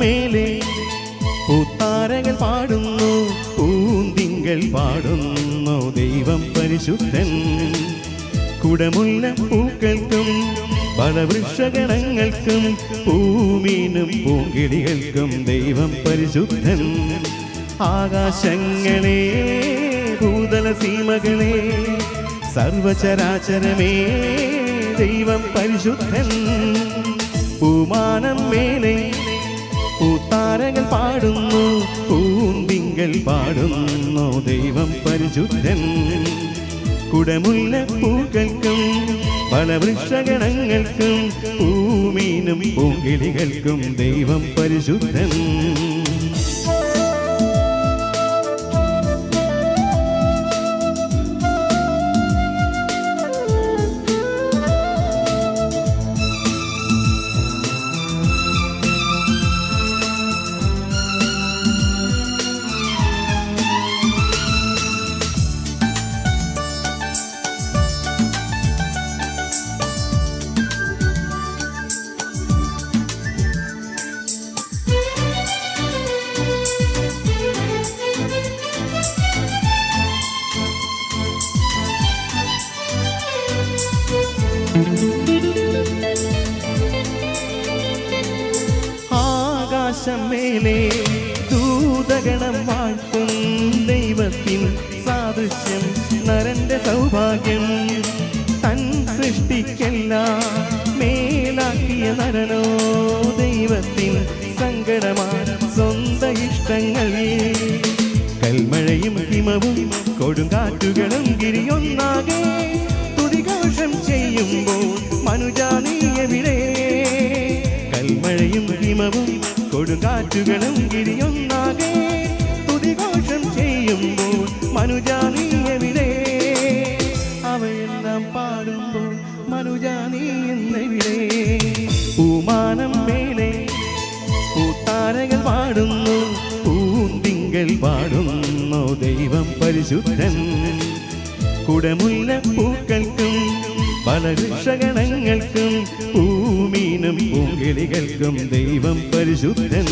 മേലെ പൂത്താരകൾ പാടുന്നു, പൂന്തിങ്കൾ പാടുന്നു, ദൈവം പരിശുദ്ധൻ. കുടമുല്ല പൂക്കൾക്കും ഫലവൃക്ഷഗണങ്ങൾക്കും പൂമീനും പൂങ്കിളികൾക്കും ദൈവം പരിശുദ്ധൻ. ആകാശങ്ങളെ ഭൂതല സീമകളെ സർവചരാചരമേ ദൈവം പരിശുദ്ധൻ. പൂമാനം മേലെ പൂത്താരകൾ പാടുന്നു, പൂന്തിങ്കൾ പാടുന്നു, ദൈവം പരിശുദ്ധൻ. കുടമുല്ല പൂക്കൾക്കും ഫലവൃക്ഷഗണങ്ങൾക്കും പൂമീനും പൂങ്കിളികൾക്കും ദൈവം പരിശുദ്ധൻ. ആകാശം മേലെ ദൂതഗണം വാഴ്ത്തും ദൈവത്തിൻ സാദൃശ്യം നരന്റെ സൗഭാഗ്യം. തൻ സൃഷ്ടിക്കെല്ലാം മേലാക്കിയ നരനോ ദൈവത്തിൻ സങ്കടമാണ് സ്വന്തം ഇഷ്ടങ്ങൾ. കൽമഴയും ഹിമവും കൊടുങ്കാറ്റുകളും ഗിരിയൊന്നാകെ തുതിഘോഷം ചെയ്യുമ്പോൾ മനുജാ നീ എവിടെ? കൽമഴയും ഹിമവും കൊടുങ്കാറ്റുകളും ഗിരിയൊന്നാകെ തുതിഘോഷം ചെയ്യുമ്പോൾ മനുജാ നീ എവിടെ? അവയെല്ലാം പാടുമ്പോൾ മനുജാ നീ എന്നെവിടെ? പൂമാനം മേലെ പൂത്താരകൾ പാടുന്നു, പൂന്തിങ്കൾ പാടുന്നു, ദൈവം പരിശുദ്ധൻ. കുടമുല്ല പൂക്കൾക്കും ഫലവൃക്ഷഗണങ്ങൾക്കും പൂമീനും പൂങ്കിളികൾക്കും ദൈവം പരിശുദ്ധൻ.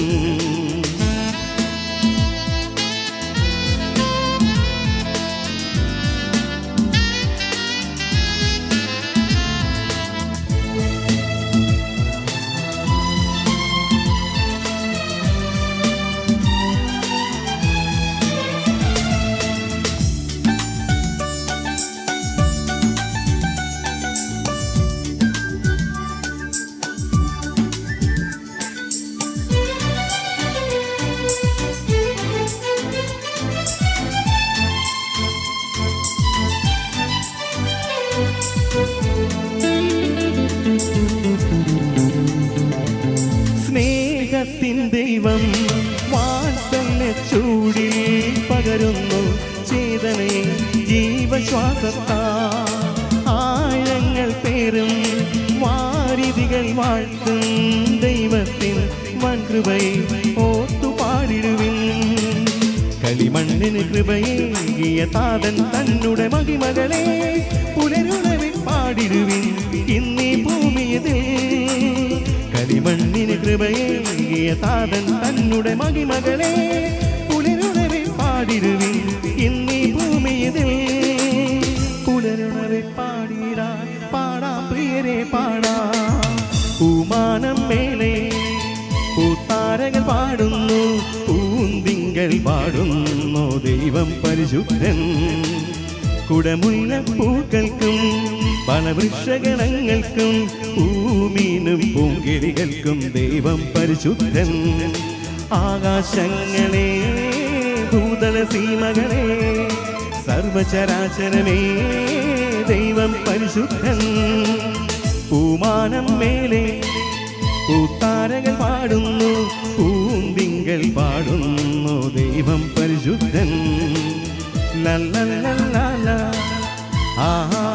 സ്നേഹത്തിൻ ദൈവം വാത്സല്യ ചൂടിൽ പകരുന്നു ചേതനയെ ജീവശ്വാസത്താ. ആഴങ്ങൾ പേരും വാരിധികൾ വാഴ്ത്തും ദൈവത്തിൻ വൻകൃപയെ ഓർത്തുപാടിടുവിൻ. കളിമണ്ണിന് കൃപയേകിയ താതൻ തന്നുടെ മഹിമകളെ പുലരുണവിൽ പാടിടുവിൻ ഇന്നീ ഭൂമിയതിൽ. കളിമണ്ണിന് കൃപയേകിയ താതൻ തന്നുടെ മഹിമകളെ പുലരുണവിൽ പാടിടുവിൻ ഇന്നീ ഭൂമിയതിൽ. പുലരുണവിൽ പാടിടാൻ പാടാം പ്രിയരെ പാടാം. പൂമാനം മേലെ പൂത്താരകൾ പാടുന്നു, പൂന്തിങ്കൾ പാടുന്നു, ദൈവം പരിശുദ്ധൻ. കുടമുല്ല പൂക്കൾക്കും ഫലവൃക്ഷഗണങ്ങൾക്കും പൂമീനും പൂങ്കിളികൾക്കും ദൈവം പരിശുദ്ധൻ. ആകാശങ്ങളെ ഭൂതല സീമകളെ സർവചരാചരമേ ദൈവം പരിശുദ്ധൻ. പൂമാനം മേലെ പൂത്താരകൾ പാടുന്നു, പൂന്തിങ്കൾ പാടുന്നു, ദൈവം പരിശുദ്ധൻ. ലല്ലല്ലല്ല, ആഹാ